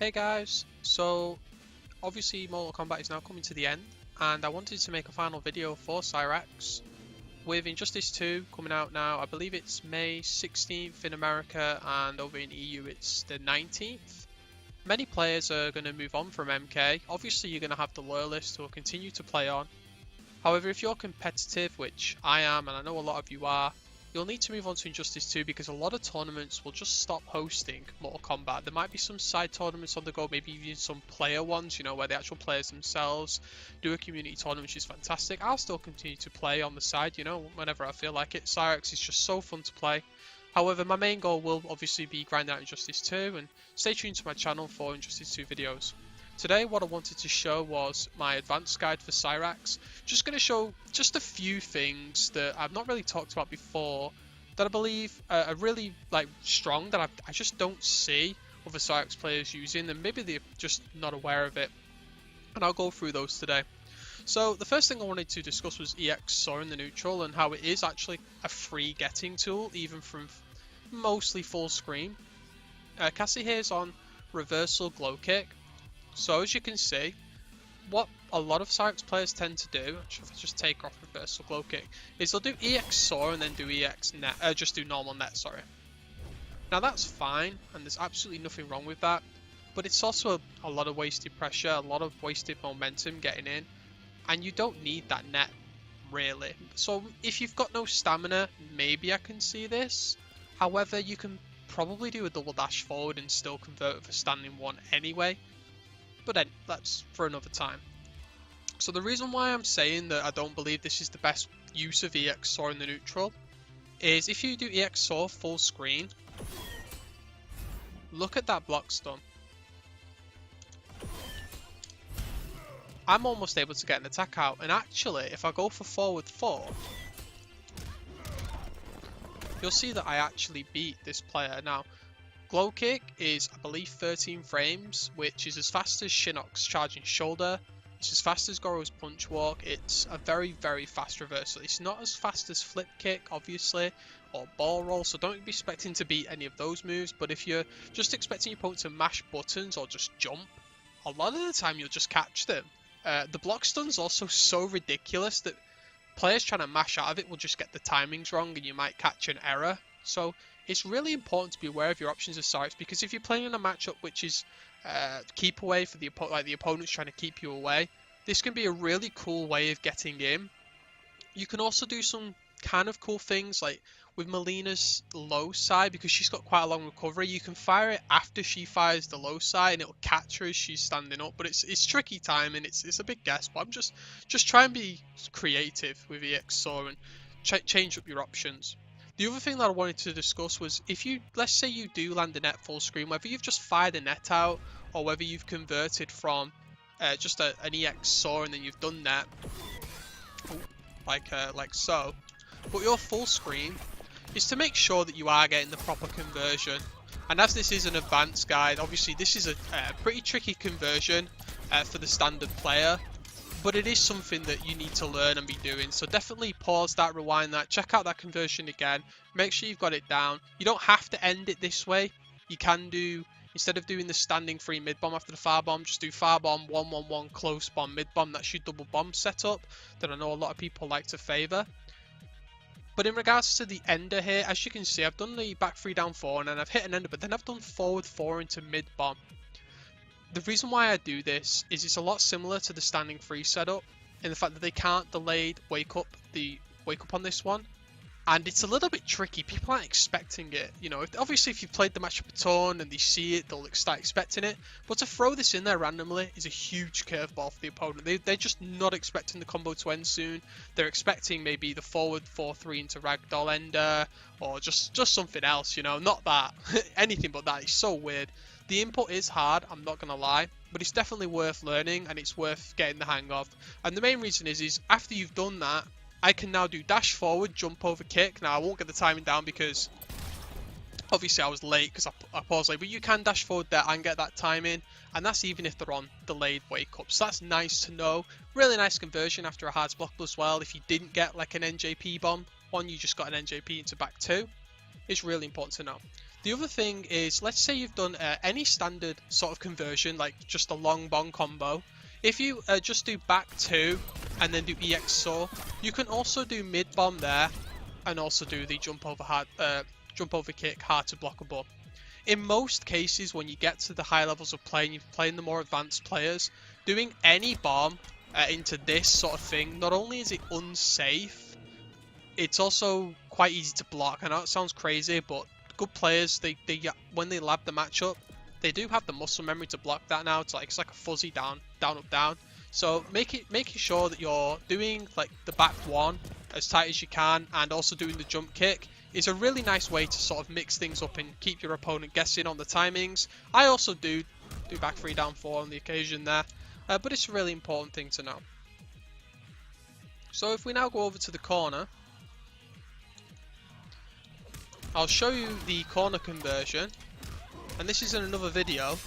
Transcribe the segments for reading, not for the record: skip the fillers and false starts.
Hey guys, so obviously Mortal Kombat is now coming to the end, and I wanted to make a final video for Cyrax with Injustice 2 coming out now. I believe it's May 16th in America, and over in EU it's the 19th. Many players are going to move on from MK. Obviously you're going to have the loyalists who will continue to play on. However, if you're competitive, which I am and I know a lot of you are, you'll need to move on to Injustice 2 because a lot of tournaments will just stop hosting Mortal Kombat. There might be some side tournaments on the go, maybe even some player ones, where the actual players themselves do a community tournament, which is fantastic. I'll still continue to play on the side, whenever I feel like it. Cyrax is just so fun to play. However, my main goal will obviously be grinding out Injustice 2, and stay tuned to my channel for Injustice 2 videos. Today what I wanted to show was my advanced guide for Cyrax. Just going to show just a few things that I've not really talked about before that I believe are really strong that I just don't see other Cyrax players using, and maybe they're just not aware of it. And I'll go through those today. So the first thing I wanted to discuss was EX Soar in the neutral and how it is actually a free getting tool even from mostly full screen. Cassie here is on reversal glow kick. So as you can see, what a lot of Cyrax players tend to do, actually if I just take off reversal glow kick, is they'll do EX Soar and then do EX net, just do normal net, sorry. Now that's fine, and there's absolutely nothing wrong with that, but it's also a lot of wasted pressure, a lot of wasted momentum getting in, and you don't need that net, really. So if you've got no stamina, maybe I can see this. However, you can probably do a double dash forward and still convert with a standing one anyway. But then, that's for another time. So the reason why I'm saying that I don't believe this is the best use of EX Soar in the neutral is if you do EX Soar full screen, look at that block stun. I'm almost able to get an attack out, and actually if I go for forward 4, you'll see that I actually beat this player. Now, glow kick is, I believe, 13 frames, which is as fast as Shinnok's charging shoulder. It's as fast as Goro's punch walk. It's a very, very fast reversal. It's not as fast as flip kick, obviously, or ball roll, so don't be expecting to beat any of those moves. But if you're just expecting your opponent to mash buttons or just jump, a lot of the time you'll just catch them. The block stun's also so ridiculous that players trying to mash out of it will just get the timings wrong and you might catch an error. So it's really important to be aware of your options of Cyrax, because if you're playing in a matchup which is keep away for the opponent's trying to keep you away, this can be a really cool way of getting in. You can also do some kind of cool things like with Melina's low side, because she's got quite a long recovery. You can fire it after she fires the low side and it'll catch her as she's standing up, but it's tricky timing. It's a big guess, but I'm just try and be creative with EX Soar and change up your options. The other thing that I wanted to discuss was if you, let's say you do land a net full screen, whether you've just fired a net out or whether you've converted from just an EX Soar and then you've done net, like so, but your full screen is to make sure that you are getting the proper conversion. And as this is an advanced guide, obviously this is a pretty tricky conversion for the standard player. But it is something that you need to learn and be doing. So definitely pause that, rewind that, check out that conversion again. Make sure you've got it down. You don't have to end it this way. You can do, instead of doing the standing free mid bomb after the fire bomb, just do fire bomb, 1-1-1, close bomb, mid bomb. That's your double bomb setup that I know a lot of people like to favour. But in regards to the ender here, as you can see, I've done the back 3 down 4 and then I've hit an ender, but then I've done forward 4 into mid bomb. The reason why I do this is it's a lot similar to the standing free setup in the fact that they can't delayed wake up on this one, and it's a little bit tricky. People aren't expecting it, obviously if you've played the matchup a ton and they see it, they'll start expecting it, but to throw this in there randomly is a huge curveball for the opponent. They're just not expecting the combo to end soon. They're expecting maybe the forward 4-3 into ragdoll ender or just something else, not that. Anything but that. It's so weird. The input is hard, I'm not going to lie, but it's definitely worth learning and it's worth getting the hang of. And the main reason is after you've done that, I can now do dash forward, jump over kick. Now I won't get the timing down because obviously I was late because I paused late, but you can dash forward there and get that timing, and that's even if they're on delayed wake up. So that's nice to know. Really nice conversion after a hard block as well. If you didn't get like an NJP bomb, you just got an NJP into back 2. It's really important to know. The other thing is, let's say you've done any standard sort of conversion, like just a long bomb combo. If you just do back 2 and then do EX saw, you can also do mid bomb there and also do the jump over kick hard to blockable. In most cases, when you get to the high levels of play and you're playing the more advanced players, doing any bomb into this sort of thing, not only is it unsafe, it's also quite easy to block. I know it sounds crazy, but good players, they when they lab the matchup, they do have the muscle memory to block that now. It's like a fuzzy down, down, up, down. So making sure that you're doing like the back 1 as tight as you can, and also doing the jump kick is a really nice way to sort of mix things up and keep your opponent guessing on the timings. I also do back 3 down 4 on the occasion there, but it's a really important thing to know. So if we now go over to the corner, I'll show you the corner conversion, and this is in another video.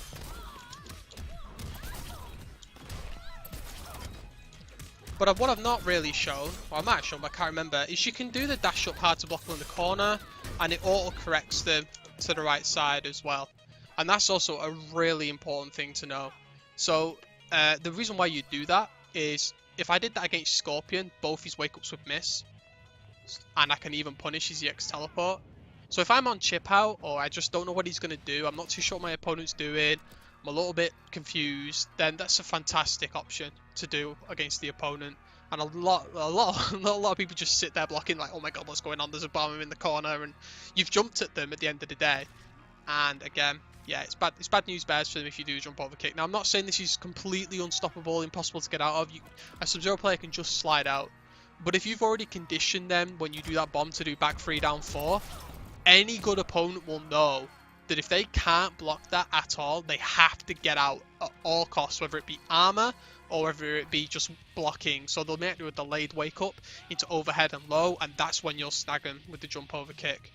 But what I've not really shown, or I might have shown but I can't remember, is you can do the dash up hard to block on the corner and it auto corrects them to the right side as well. And that's also a really important thing to know. So the reason why you do that is if I did that against Scorpion, both his wake ups would miss. And I can even punish his EX teleport. So if I'm on chip out or I just don't know what he's going to do, I'm not too sure what my opponent's doing, I'm a little bit confused, then that's a fantastic option to do against the opponent. And a lot of people just sit there blocking like, oh my god, what's going on? There's a bomb in the corner, and you've jumped at them at the end of the day. And again, yeah, it's bad news bears for them if you do jump over kick. Now I'm not saying this is completely unstoppable, impossible to get out of. A Sub-Zero player can just slide out. But if you've already conditioned them when you do that bomb to do back 3 down 4, any good opponent will know that if they can't block that at all, they have to get out at all costs, whether it be armor or whether it be just blocking. So they'll make do a delayed wake up into overhead and low, and that's when you'll snag them with the jump over kick.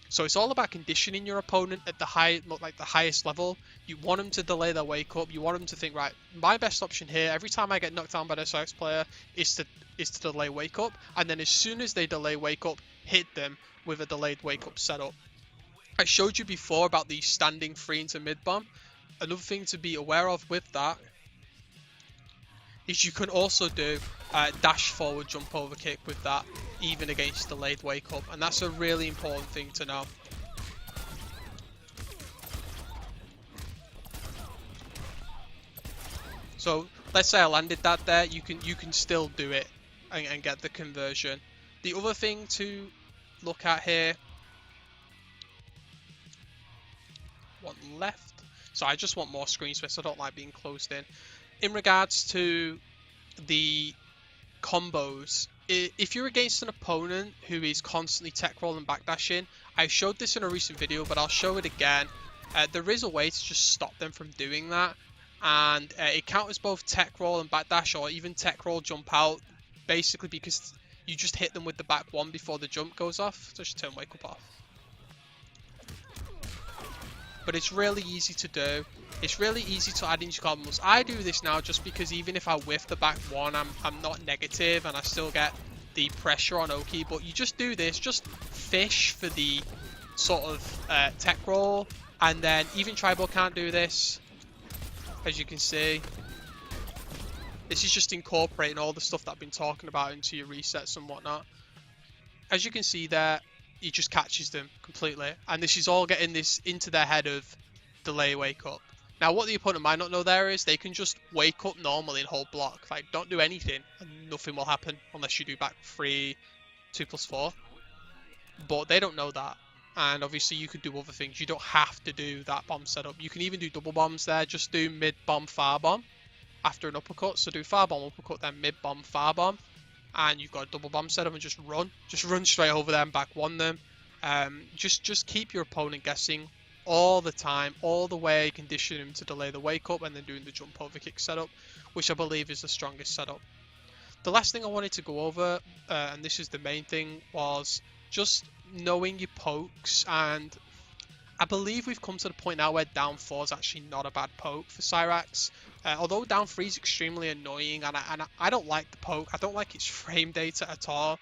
So it's all about conditioning your opponent at the highest level. You want them to delay their wake up. You want them to think, right, my best option here, every time I get knocked down by the Cyrax player, is to delay wake up, and then as soon as they delay wake up, hit them with a delayed wake up setup. I showed you before about the standing 3 into mid bomb. Another thing to be aware of with that is you can also do dash forward jump over kick with that, even against delayed wake up, and that's a really important thing to know. So let's say I landed that there, you can still do it and get the conversion. The other thing to look at here, one left, so I just want more screen space, I don't like being closed in regards to the combos. If you're against an opponent who is constantly tech roll and backdashing, I showed this in a recent video but I'll show it again. There is a way to just stop them from doing that, and it counters both tech roll and backdash, or even tech roll jump out, basically because you just hit them with the back 1 before the jump goes off. Just turn wake up off. But it's really easy to do. It's really easy to add into combos. I do this now just because even if I whiff the back 1, I'm not negative and I still get the pressure on Oki. But you just do this, just fish for the sort of tech roll, and then even Tribal can't do this, as you can see. This is just incorporating all the stuff that I've been talking about into your resets and whatnot. As you can see there, it just catches them completely, and this is all getting this into their head of delay wake up. Now what the opponent might not know there is they can just wake up normally and hold block, like don't do anything and nothing will happen unless you do back 3 2+4, but they don't know that. And obviously you could do other things, you don't have to do that bomb setup. You can even do double bombs there, just do mid bomb far bomb after an uppercut, so do far bomb uppercut then mid bomb far bomb, and you've got a double bomb setup and just run straight over them, back 1 them. Just keep your opponent guessing all the time, all the way, condition him to delay the wake up and then doing the jump over kick setup, which I believe is the strongest setup. The last thing I wanted to go over, and this is the main thing, was just knowing your pokes, and I believe we've come to the point now where down 4 is actually not a bad poke for Cyrax. Although down 3 is extremely annoying, and I don't like the poke. I don't like its frame data at all.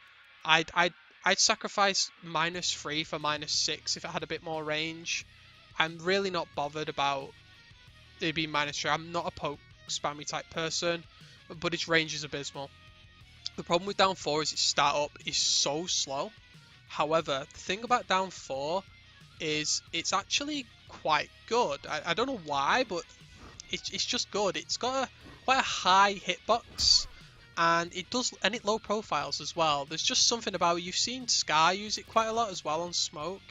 I'd sacrifice -3 for -6 if it had a bit more range. I'm really not bothered about it being -3. I'm not a poke spammy type person, but its range is abysmal. The problem with down 4 is its start up is so slow. However, the thing about down 4 is it's actually quite good. I don't know why, but it's just good. It's got quite a high hitbox, and it low profiles as well. There's just something about it. You've seen Sky use it quite a lot as well on Smoke.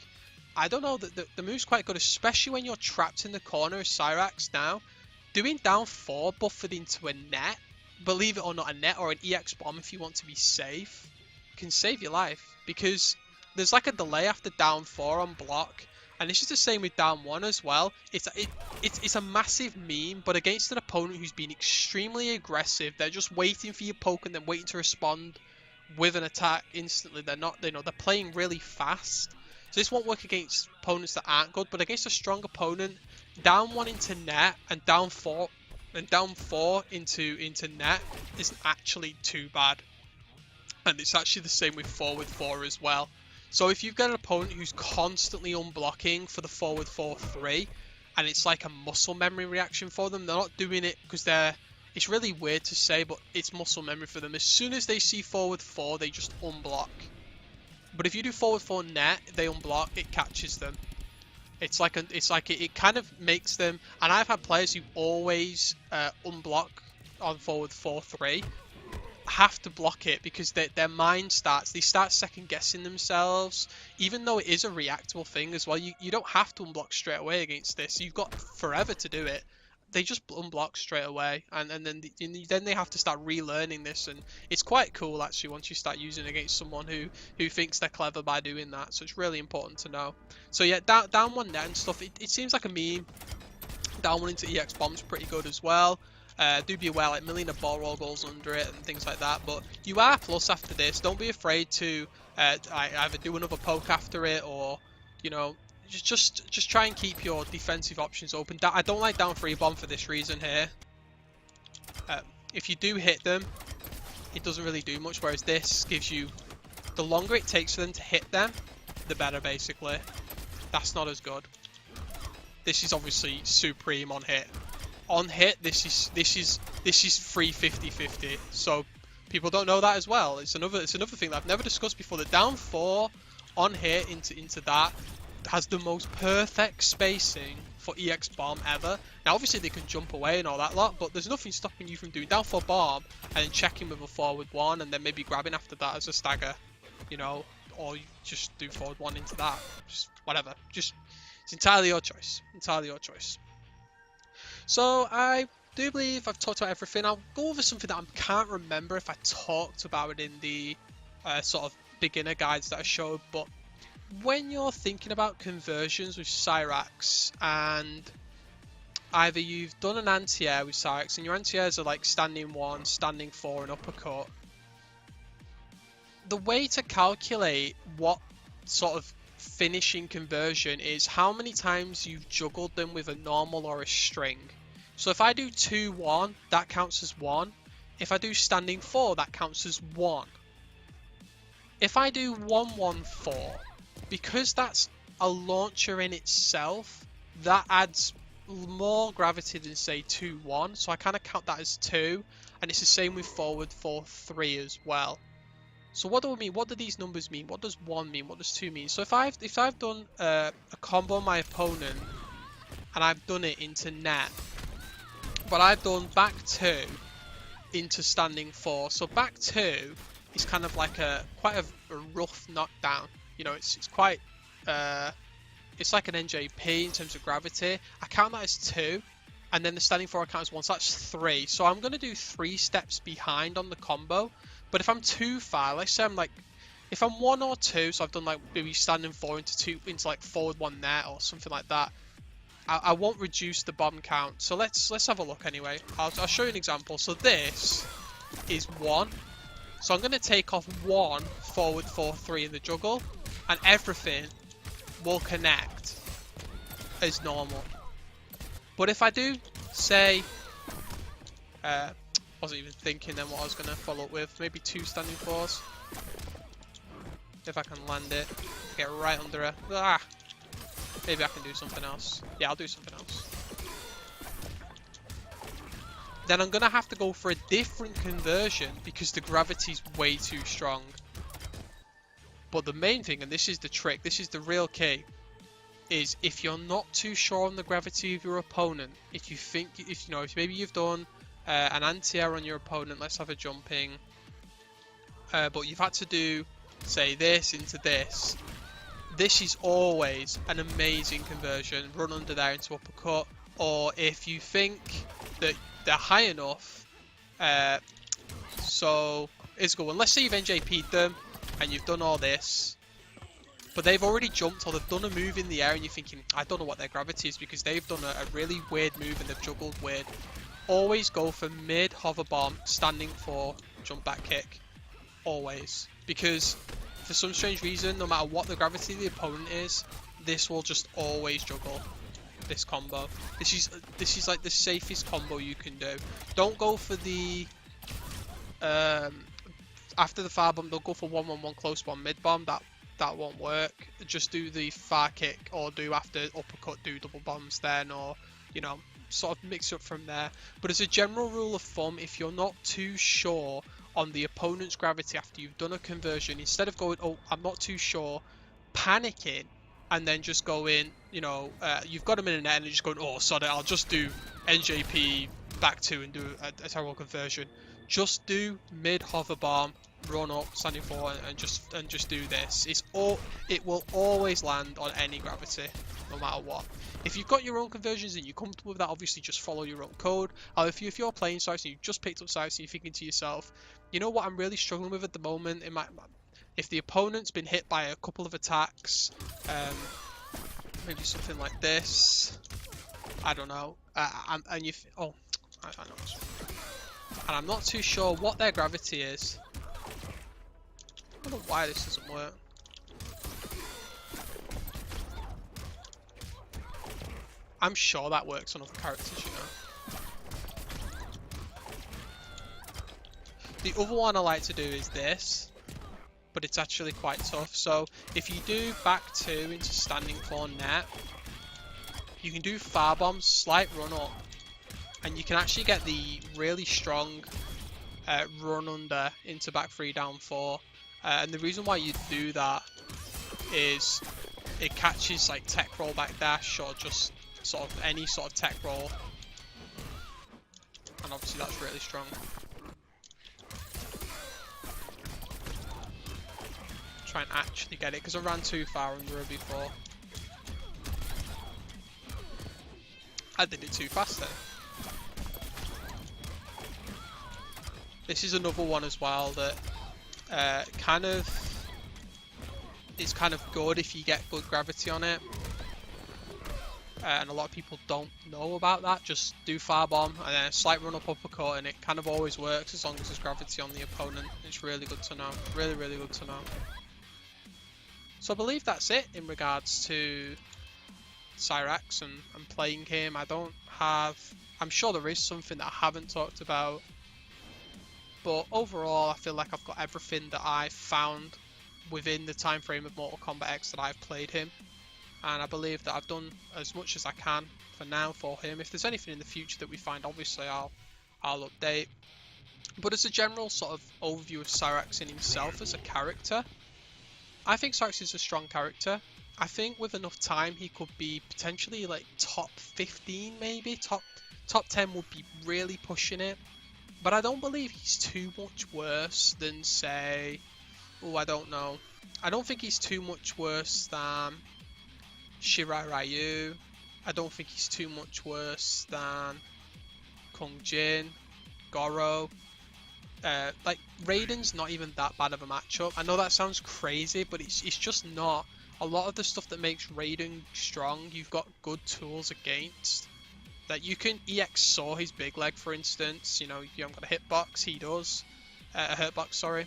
I don't know, the move's quite good, especially when you're trapped in the corner as Cyrax now. Doing down 4 buffered into a net, believe it or not, a net or an EX bomb if you want to be safe, can save your life, because there's like a delay after down 4 on block, and it's just the same with down 1 as well. It's a massive meme, but against an opponent who's been extremely aggressive, they're just waiting for your poke and then waiting to respond with an attack instantly. They're not, they're playing really fast. So this won't work against opponents that aren't good, but against a strong opponent, down 1 into net and down 4 into net isn't actually too bad. And it's actually the same with forward 4 as well. So if you've got an opponent who's constantly unblocking for the forward 4-3, and it's like a muscle memory reaction for them, they're not doing it because it's really weird to say, but it's muscle memory for them. As soon as they see forward 4, they just unblock. But if you do forward 4 net, they unblock, it catches them. It kind of makes them, and I've had players who always unblock on forward 4-3, have to block it because their mind they start second guessing themselves, even though it is a reactable thing as well. You don't have to unblock straight away against this. You've got forever to do it. They just unblock straight away, and then they have to start relearning this, and it's quite cool actually once you start using it against someone who thinks they're clever by doing that. So it's really important to know. So yeah, down 1 net and stuff, it seems like a meme. Down 1 into EX bomb's pretty good as well. Do be aware, like, million of ball roll goals under it and things like that, but you are plus after this. Don't be afraid to either do another poke after it, or, you know, just try and keep your defensive options open. I don't like down 3 bomb for this reason here. If you do hit them, it doesn't really do much, whereas this gives you, the longer it takes for them to hit them, the better basically. That's not as good. This is obviously supreme on hit. On hit, this is free 50-50. So people don't know that as well. It's another thing that I've never discussed before. The down 4 on hit into that has the most perfect spacing for EX bomb ever. Now obviously they can jump away and all that lot, but there's nothing stopping you from doing down 4 bomb and then checking with a forward 1 and then maybe grabbing after that as a stagger, you know, or you just do forward 1 into that. Just whatever. Just, it's entirely your choice. Entirely your choice. So I do believe I've talked about everything. I'll go over something that I can't remember if I talked about it in the sort of beginner guides that I showed, but when you're thinking about conversions with Cyrax, and either you've done an anti-air with Cyrax and your anti-airs are like standing 1, standing 4 and uppercut, the way to calculate what sort of finishing conversion is how many times you've juggled them with a normal or a string. So if I do 2-1, that counts as 1. If I do standing 4, that counts as 1. If I do 1-1-4, because that's a launcher in itself, that adds more gravity than say 2-1, so I kind of count that as 2, and it's the same with forward 4-3 as well. So what do I mean? What do these numbers mean? What does 1 mean? What does 2 mean? So if I've done a combo on my opponent and I've done it into net, but I've done back 2 into standing 4. So back 2 is kind of like quite a rough knockdown. You know, it's quite it's like an NJP in terms of gravity. I count that as 2, and then the standing 4 I count as 1, so that's 3. So I'm going to do 3 steps behind on the combo. But if I'm too far, let's say I'm like, if I'm 1 or 2, so I've done like maybe standing 4 into like forward 1 net or something like that, I won't reduce the bomb count. So let's have a look anyway. I'll show you an example. So this is 1. So I'm going to take off 1 forward 4-3 in the juggle, and everything will connect as normal. But if I do say, wasn't even thinking then what I was going to follow up with, maybe 2 standing 4s. If I can land it, get right under her. Ah! Maybe I can do something else. Yeah, I'll do something else. Then I'm going to have to go for a different conversion because the gravity's way too strong. But the main thing, and this is the trick, this is the real key, is if you're not too sure on the gravity of your opponent, if you think, if maybe you've done an anti-air on your opponent, let's have a jumping, but you've had to do, say, this into this. This is always an amazing conversion. Run under there into uppercut, or if you think that they're high enough, so it's good one. Let's say you've NJP'd them and you've done all this, but they've already jumped or they've done a move in the air and you're thinking, I don't know what their gravity is because they've done a really weird move and they've juggled weird. Always go for mid hover bomb, standing for jump back kick. Always. Because for some strange reason, no matter what the gravity of the opponent is, this will just always juggle this combo. This is like the safest combo you can do. Don't go for the after the fire bomb, they'll go for 1-1-1 close bomb mid bomb. That won't work. Just do the fire kick, or do after uppercut, do double bombs then, or sort of mix up from there. But as a general rule of thumb, if you're not too sure on the opponent's gravity after you've done a conversion, instead of going, oh, I'm not too sure, panicking, and then just going, you've got a minute and just going, oh, sorry, I'll just do NJP back 2 and do a terrible conversion. Just do mid hover bomb, run up, standing forward, and just do this. It will always land on any gravity, no matter what. If you've got your own conversions and you're comfortable with that, obviously just follow your own code. Or if you're playing Cyrax and you've just picked up Cyrax and you're thinking to yourself, you know what I'm really struggling with at the moment? If the opponent's been hit by a couple of attacks, maybe something like this, I don't know, I know, and I'm not too sure what their gravity is. I don't know why this doesn't work. I'm sure that works on other characters, The other one I like to do is this, but it's actually quite tough. So if you do back 2 into standing for net, you can do fire bombs, slight run up, and you can actually get the really strong run under into back 3 down 4. And the reason why you do that is it catches like tech roll back dash or just sort of any sort of tech roll, and obviously that's really strong. Try and actually get it because I ran too far under her before. I did it too fast then. This is another one as well that it's kind of good if you get good gravity on it. And a lot of people don't know about that. Just do firebomb and then a slight run up uppercut, and it kind of always works as long as there's gravity on the opponent. It's really good to know. Really, really good to know. So I believe that's it in regards to Cyrax and playing him. I'm sure there is something that I haven't talked about, but overall I feel like I've got everything that I've found within the time frame of Mortal Kombat X that I've played him. And I believe that I've done as much as I can for now for him. If there's anything in the future that we find, obviously I'll update. But as a general sort of overview of Cyrax in himself as a character, I think Cyrax is a strong character. I think with enough time he could be potentially like top 15 maybe, top 10 would be really pushing it. But I don't believe he's too much worse than, say, I don't know. I don't think he's too much worse than Shirai Ryu. I don't think he's too much worse than Kung Jin, Goro. Like Raiden's not even that bad of a matchup. I know that sounds crazy, but it's just not. A lot of the stuff that makes Raiden strong, you've got good tools against. That you can EX saw his big leg, for instance. You haven't got a hitbox, he does. A hurtbox, sorry.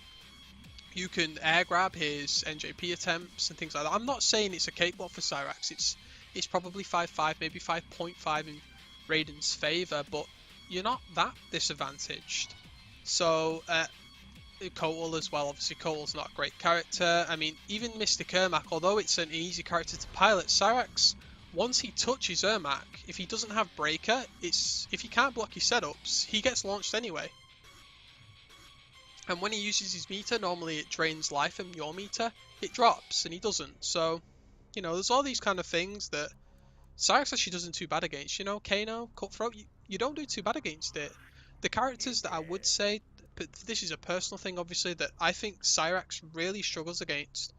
You can air grab his NJP attempts and things like that. I'm not saying it's a cakewalk for Cyrax. It's probably 5.5, maybe 5.5 in Raiden's favour, but you're not that disadvantaged. So Kotal as well. Obviously, Kotal's not a great character. I mean, even Mr. Ermac, although it's an easy character to pilot, Cyrax, once he touches Ermac, if he doesn't have Breaker, if he can't block his setups, he gets launched anyway. And when he uses his meter, normally it drains life, and your meter, it drops, and he doesn't. So, you know, there's all these kind of things that Cyrax actually doesn't too bad against. You know, Kano, Cutthroat, you don't do too bad against it. The characters that I would say, but this is a personal thing, obviously, that I think Cyrax really struggles against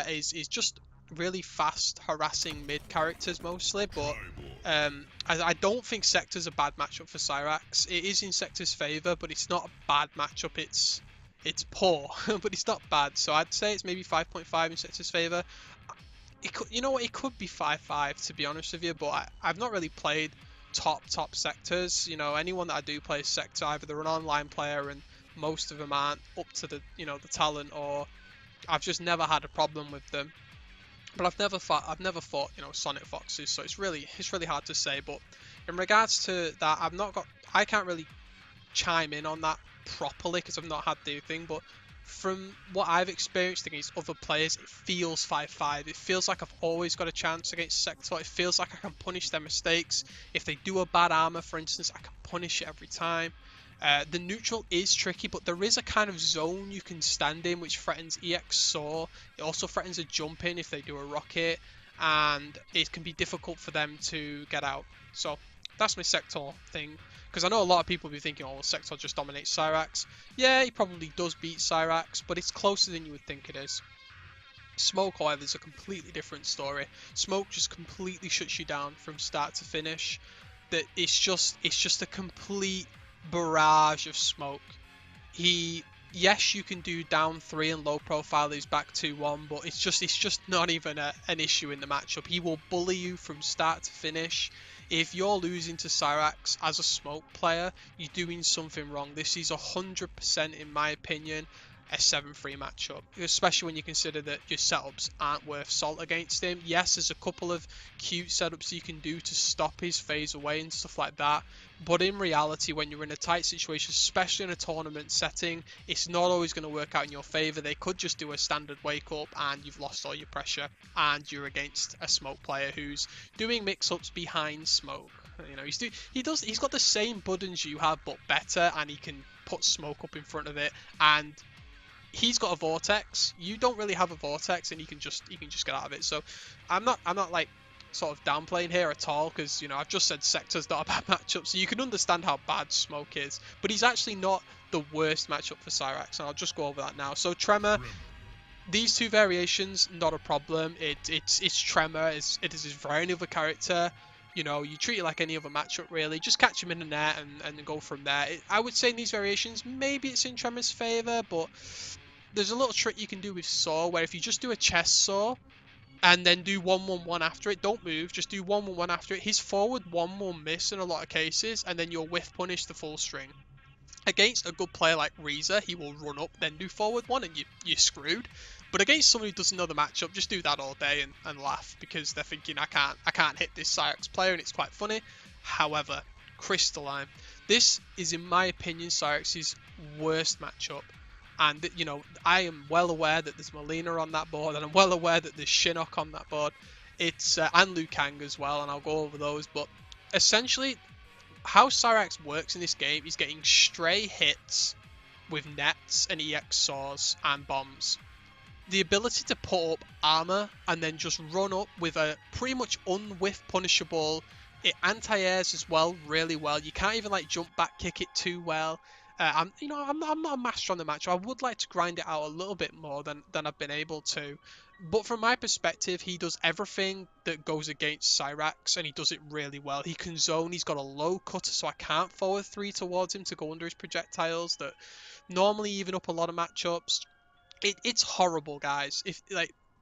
is just really fast, harassing mid characters mostly. But I don't think Sector's a bad matchup for Cyrax. It is in Sector's favour, but it's not a bad matchup. It's poor, but it's not bad. So I'd say it's maybe 5.5 in Sector's favour. It could, you know what? It could be 5.5 to be honest with you, but I've not really played top sectors. You know, anyone that I do play sector, either they're an online player and most of them aren't up to the the talent, or I've just never had a problem with them. But I've never fought Sonic Foxes, so it's really hard to say. But in regards to that, I can't really chime in on that properly because I've not had the thing. But from what I've experienced against other players, it feels 5-5. It feels like I've always got a chance against Sector. It feels like I can punish their mistakes. If they do a bad armor, for instance, I can punish it every time. The neutral is tricky, but there is a kind of zone you can stand in which threatens EX Saw. It also threatens a jump in if they do a rocket, and it can be difficult for them to get out. So that's my Sector thing. Because I know a lot of people will be thinking, oh, well, Sector just dominates Cyrax. Yeah, he probably does beat Cyrax, but it's closer than you would think it is. Smoke, however, is a completely different story. Smoke just completely shuts you down from start to finish. That it's just a complete barrage of smoke. Yes, you can do down 3 and low profile his back 2-1, but it's just not even an issue in the matchup. He will bully you from start to finish. If you're losing to Cyrax as a smoke player, you're doing something wrong. This is 100%, in my opinion, a 7-3 matchup, especially when you consider that your setups aren't worth salt against him. Yes, there's a couple of cute setups you can do to stop his phase away and stuff like that, but in reality, when you're in a tight situation, especially in a tournament setting, it's not always going to work out in your favour. They could just do a standard wake up and you've lost all your pressure, and you're against a smoke player who's doing mix-ups behind smoke. You know, he's got the same buttons you have, but better, and he can put smoke up in front of it, and he's got a vortex. You don't really have a vortex, and you can just get out of it. So I'm not like sort of downplaying here at all, because I've just said Sector's not a bad matchup, so you can understand how bad Smoke is. But he's actually not the worst matchup for Cyrax, and I'll just go over that now. So Tremor, these two variations, not a problem. It's Tremor. It is for any other character. You treat it like any other matchup, really. Just catch him in the net and go from there. I would say in these variations, maybe it's in Tremor's favour, but there's a little trick you can do with Saw, where if you just do a chest Saw, and then do 1-1-1 after it, don't move, just do 1-1-1 after it, his forward 1 will miss in a lot of cases, and then you'll whiff punish the full string. Against a good player like Reza, he will run up, then do forward 1, and you're screwed. But against someone who doesn't know the matchup, just do that all day and laugh, because they're thinking, I can't hit this Cyrax player, and it's quite funny. However, Crystalline. This is, in my opinion, Cyrax's worst matchup. And, I am well aware that there's Molina on that board, and I'm well aware that there's Shinnok on that board. It's and Liu Kang as well, and I'll go over those. But essentially, how Cyrax works in this game is getting stray hits with nets and EX saws and bombs. The ability to put up armor and then just run up with a pretty much unwhiff punishable. It anti-airs as well really well. You can't even jump back kick it too well. I'm not a master on the match. I would like to grind it out a little bit more than I've been able to. But from my perspective, he does everything that goes against Cyrax, and he does it really well. He can zone. He's got a low cutter, so I can't forward 3 towards him to go under his projectiles that normally even up a lot of matchups. It's horrible, guys.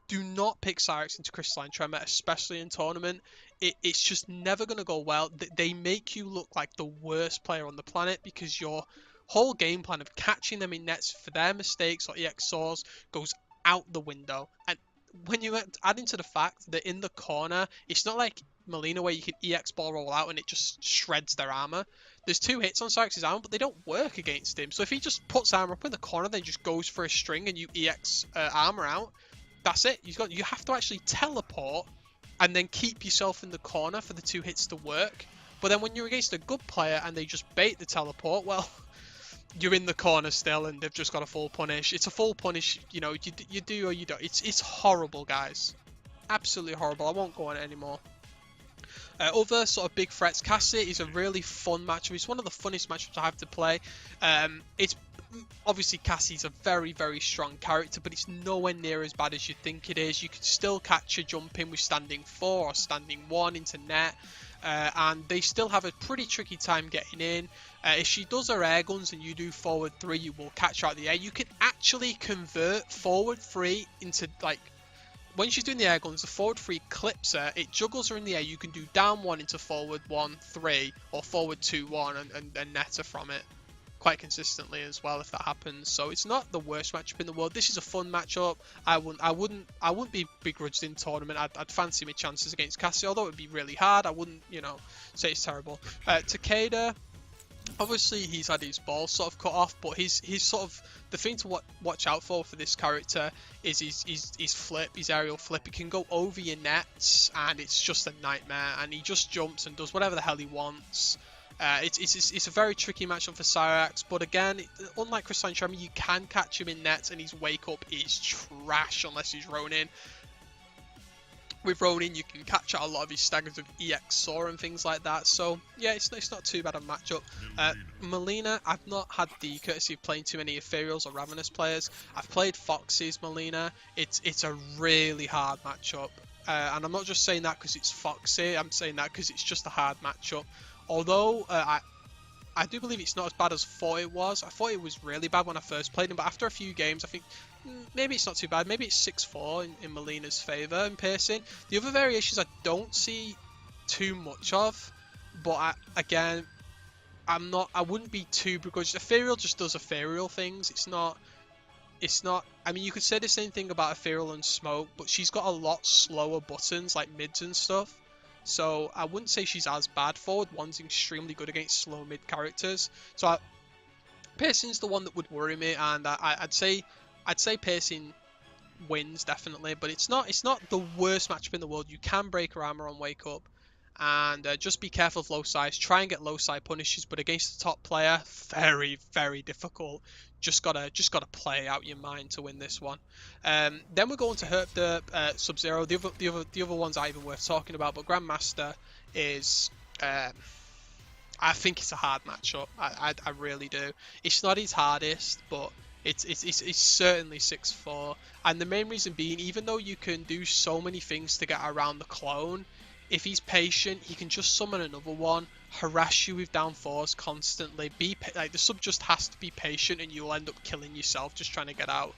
Do not pick Cyrax into Crystalline Tremor, especially in tournament. It's just never going to go well. They make you look like the worst player on the planet, because your whole game plan of catching them in nets for their mistakes or EX saws goes out the window. And when you add into the fact that in the corner, it's not like Melina where you can EX ball roll out and it just shreds their armor. There's 2 hits on Cyrax's armor, but they don't work against him. So if he just puts armor up in the corner, then just goes for a string and you EX armor out, that's it. You have to actually teleport and then keep yourself in the corner for the 2 hits to work. But then when you're against a good player and they just bait the teleport, well, you're in the corner still and they've just got a full punish. It's a full punish, you know, you do or you don't. It's horrible, guys. Absolutely horrible. I won't go on it anymore. Other sort of big threats, Cassie is a really fun matchup. It's one of the funnest matchups I have to play. It's obviously Cassie's a very, very strong character, but it's nowhere near as bad as you think it is. You can still catch her jumping with standing 4 or standing 1 into net. And they still have a pretty tricky time getting in. If she does her air guns and you do forward 3, you will catch her out of the air. You can actually convert forward 3 into, like, when she's doing the air guns, the forward 3 clips her, it juggles her in the air. You can do down 1 into forward 1, 3, or forward 2, 1, and net her from it quite consistently as well if that happens. So it's not the worst matchup in the world. This is a fun matchup. I wouldn't be begrudged in tournament. I'd fancy my chances against Cassie, although it would be really hard. I wouldn't, you know, say it's terrible. Takeda, obviously he's had his balls sort of cut off, but he's sort of the thing to watch out for this character is his flip, his aerial flip. He can go over your nets and it's just a nightmare, and he just jumps and does whatever the hell he wants. It's a very tricky matchup for Cyrax, but again, unlike Crystal Tremor, you can catch him in nets, and his wake up is trash unless he's Ronin. With Ronin, you can catch out a lot of his staggers of EX Saw and things like that. So yeah, it's not too bad a matchup. Melina, I've not had the courtesy of playing too many Ethereals or Ravenous players. I've played Fox's Melina. It's a really hard matchup, and I'm not just saying that because it's Foxy. I'm saying that because it's just a hard matchup. Although I do believe it's not as bad as I thought it was. I thought it was really bad when I first played him, but after a few games, I think maybe it's not too bad. Maybe it's 6-4 in Melina's favour in piercing. The other variations I don't see too much of, but I wouldn't be too begrudged. Ethereal just does ethereal things. It's not. I mean, you could say the same thing about Ethereal and Smoke, but she's got a lot slower buttons like mids and stuff. So I wouldn't say she's as bad. Forward 1's extremely good against slow mid characters. So Piercing's the one that would worry me, and I'd say Piercing wins definitely, but it's not the worst matchup in the world. You can break her armor on wake up, and just be careful of low size. Try and get low side punishes, but against the top player, very, very difficult. Just gotta play out your mind to win this one. Then we're going to Herp Derp, Sub-Zero. The other ones aren't even worth talking about, but Grandmaster is. I think it's a hard matchup. I really do. It's not his hardest, but it's certainly 6-4. And the main reason being, even though you can do so many things to get around the clone, if he's patient, he can just summon another one, harass you with down 4s constantly. The sub just has to be patient, and you'll end up killing yourself just trying to get out.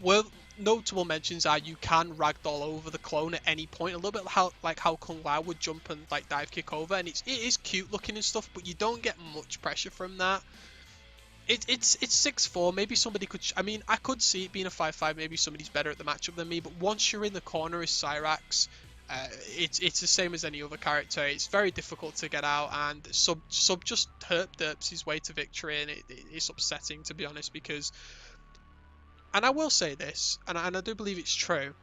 Well, notable mentions are you can ragdoll over the clone at any point, a little bit like how Kung Lao would jump and like dive kick over, and it is cute looking and stuff, but you don't get much pressure from that. It's 6-4. Maybe somebody could. I mean, I could see it being a 5-5. Maybe somebody's better at the matchup than me. But once you're in the corner as Cyrax, it's the same as any other character. It's very difficult to get out, and sub just derps his way to victory, and it's upsetting, to be honest, because. And I will say this, and I do believe it's true,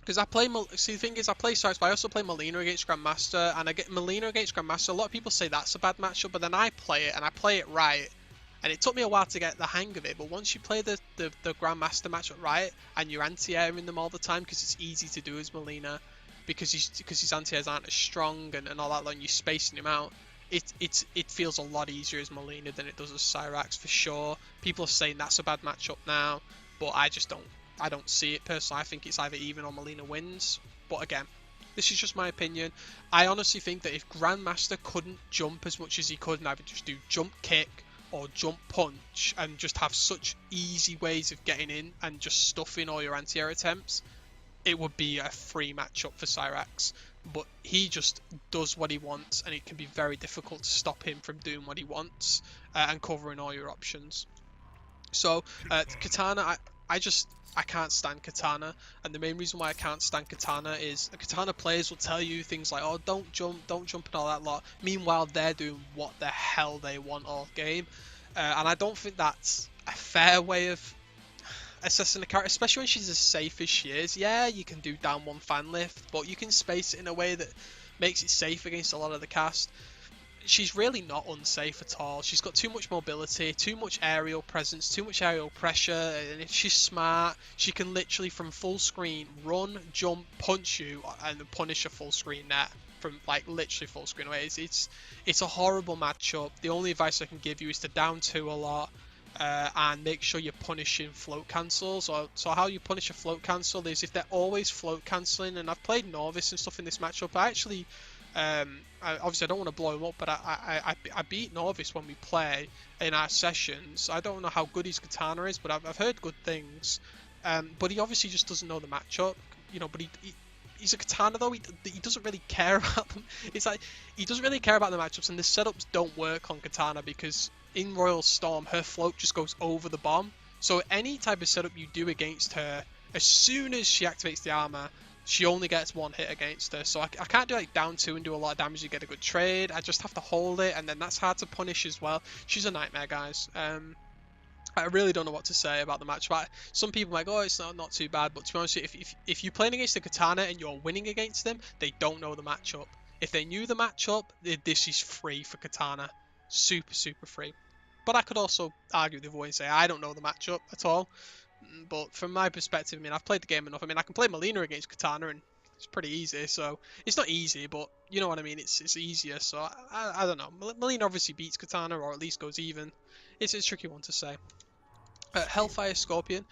because I play. See, the thing is, I play Cyrax, but I also play Melina against Grandmaster, and I get Melina against Grandmaster. A lot of people say that's a bad matchup, but then I play it, and I play it right. And it took me a while to get the hang of it, but once you play the Grandmaster matchup right, and you're anti-airing them all the time, because it's easy to do as Melina, because his anti-airs aren't as strong and all that, and you're spacing him out, it feels a lot easier as Melina than it does as Cyrax, for sure. People are saying that's a bad matchup now, but I don't see it personally. I think it's either even or Melina wins, but again, this is just my opinion. I honestly think that if Grandmaster couldn't jump as much as he could, and either just do jump kick or jump punch and just have such easy ways of getting in and just stuffing all your anti-air attempts, it would be a free matchup for Cyrax. But he just does what he wants, and it can be very difficult to stop him from doing what he wants and covering all your options. So Katana, I can't stand Katana, and the main reason why I can't stand Katana is the Katana players will tell you things like, oh, don't jump, and all that lot. Meanwhile, they're doing what the hell they want all game, and I don't think that's a fair way of assessing a character, especially when she's as safe as she is. Yeah, you can do down one fan lift, but you can space it in a way that makes it safe against a lot of the cast. She's really not unsafe at all. She's got too much mobility, too much aerial presence, too much aerial pressure, and if she's smart, she can literally from full screen run, jump, punch you, and punish a full screen net from like literally full screen away. It's a horrible matchup. The only advice I can give you is to down two a lot. And make sure you're punishing float cancels. So how you punish a float cancel is if they're always float cancelling, and I've played Novice and stuff in this matchup. I actually obviously I don't want to blow him up, but I beat Novice when we play in our sessions. I don't know how good his Katana is, but I've heard good things. But he obviously just doesn't know the matchup, but he's a Katana though. He doesn't really care about them. It's like he doesn't really care about the matchups, and the setups don't work on Katana because in Royal Storm her float just goes over the bomb. So any type of setup you do against her, as soon as she activates the armor, she only gets one hit against her. So I can't do like down two and do a lot of damage. You get a good trade. I just have to hold it, and then that's hard to punish as well. She's a nightmare, guys. I really don't know what to say about the match. But some people are like, oh, it's not too bad. But to be honest, if you're playing against the Katana and you're winning against them, they don't know the matchup. If they knew the matchup, this is free for Katana. Super, super free. But I could also argue the other way and say I don't know the matchup at all. But from my perspective, I mean, I've played the game enough. I mean, I can play Melina against Katana, and it's pretty easy. So it's not easy, but you know what I mean. It's easier. So I don't know. Melina obviously beats Katana, or at least goes even. It's a tricky one to say. Hellfire Scorpion.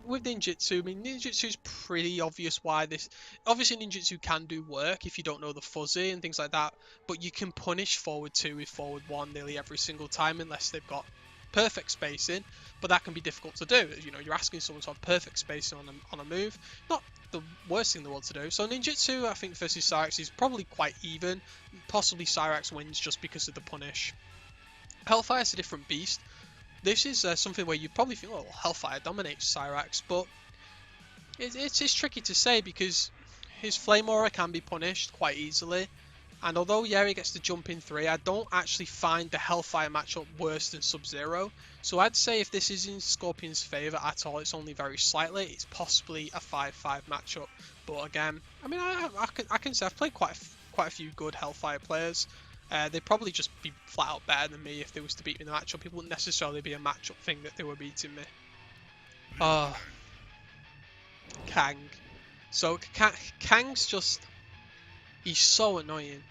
With ninjutsu, I mean, ninjutsu is pretty obvious why this. Obviously, ninjutsu can do work if you don't know the fuzzy and things like that, but you can punish forward 2 with forward 1 nearly every single time unless they've got perfect spacing, but that can be difficult to do. You're asking someone to have perfect spacing on a move. Not the worst thing in the world to do. So ninjutsu, I think, versus Cyrax is probably quite even. Possibly Cyrax wins just because of the punish. Hellfire is a different beast. This is something where you probably think, oh, Hellfire dominates Cyrax, but it's tricky to say because his Flame Aura can be punished quite easily. And although Yeri gets to jump in 3, I don't actually find the Hellfire matchup worse than Sub-Zero. So I'd say if this is in Scorpion's favour at all, it's only very slightly. It's possibly a 5-5 matchup. But again, I mean, I can say I've played quite a few good Hellfire players. They'd probably just be flat out better than me if they was to beat me in the matchup. It wouldn't necessarily be a matchup thing that they were beating me. Oh, Kang. So Kang's just... he's so annoying.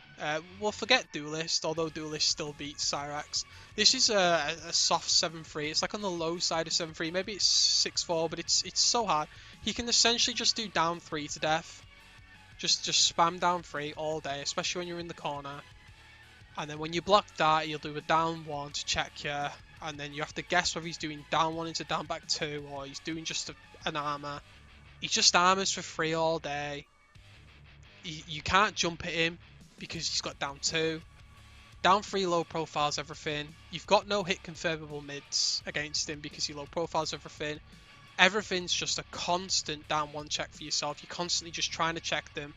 Well, forget Duelist, although Duelist still beats Cyrax. This is a soft 7-3. It's like on the low side of 7-3. Maybe it's 6-4, but it's so hard. He can essentially just do down 3 to death. Just spam down 3 all day, especially when you're in the corner. And then when you block that, he'll do a down 1 to check you. And then you have to guess whether he's doing down 1 into down back 2 or he's doing just an armor. He just armors for free all day. You can't jump at him because he's got down 2. Down 3 low profiles everything. You've got no hit confirmable mids against him because he low profiles everything. Everything's just a constant down 1 check for yourself. You're constantly just trying to check them.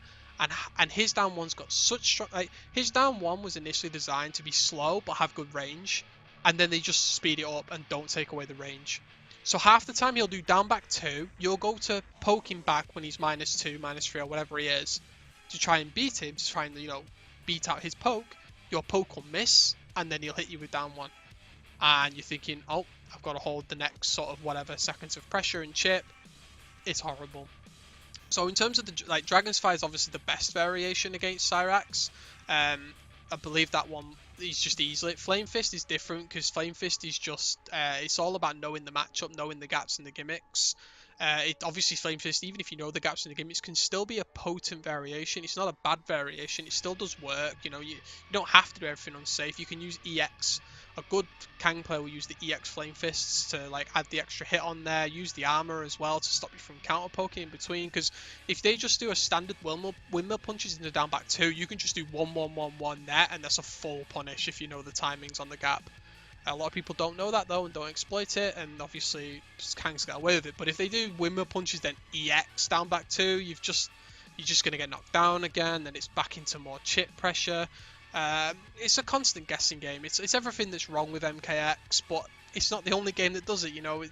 And his down 1's got such strong... like, his down 1 was initially designed to be slow but have good range. And then they just speed it up and don't take away the range. So half the time he'll do down back 2. You'll go to poke him back when he's -2, -3 or whatever he is. To try and beat him, to try and, beat out his poke. Your poke will miss, and then he'll hit you with down 1. And you're thinking, oh, I've got to hold the next sort of whatever seconds of pressure and chip. It's horrible. So in terms of the, Dragon's Fire is obviously the best variation against Cyrax. I believe that one is just easily. Flame Fist is different because Flame Fist is just, it's all about knowing the matchup, knowing the gaps and the gimmicks. Obviously Flame Fist, even if you know the gaps in the gimmicks, can still be a potent variation. It's not a bad variation. It still does work. You don't have to do everything unsafe. You can use EX. A good Kang player will use the EX Flame Fists to add the extra hit on there. Use the armor as well to stop you from counter poking in between. Because if they just do a standard windmill punches into down back 2, you can just do 1-1-1-1 net, and that's a full punish if you know the timings on the gap. A lot of people don't know that though and don't exploit it, and obviously just can't get away with it. But if they do windmill punches, then EX down back 2, you're just gonna get knocked down again, then it's back into more chip pressure. It's a constant guessing game. It's everything that's wrong with MKX, but it's not the only game that does it. You know,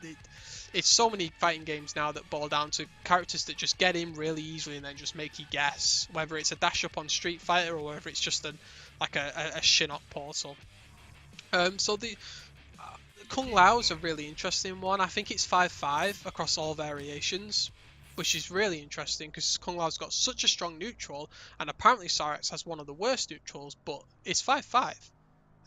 it's so many fighting games now that boil down to characters that just get in really easily and then just make you guess, whether it's a dash up on Street Fighter or whether it's just like a Shinnok portal. So the Kung Lao's a really interesting one. I think it's 5-5 across all variations, which is really interesting because Kung Lao's got such a strong neutral, and apparently Cyrax has one of the worst neutrals, but it's 5-5.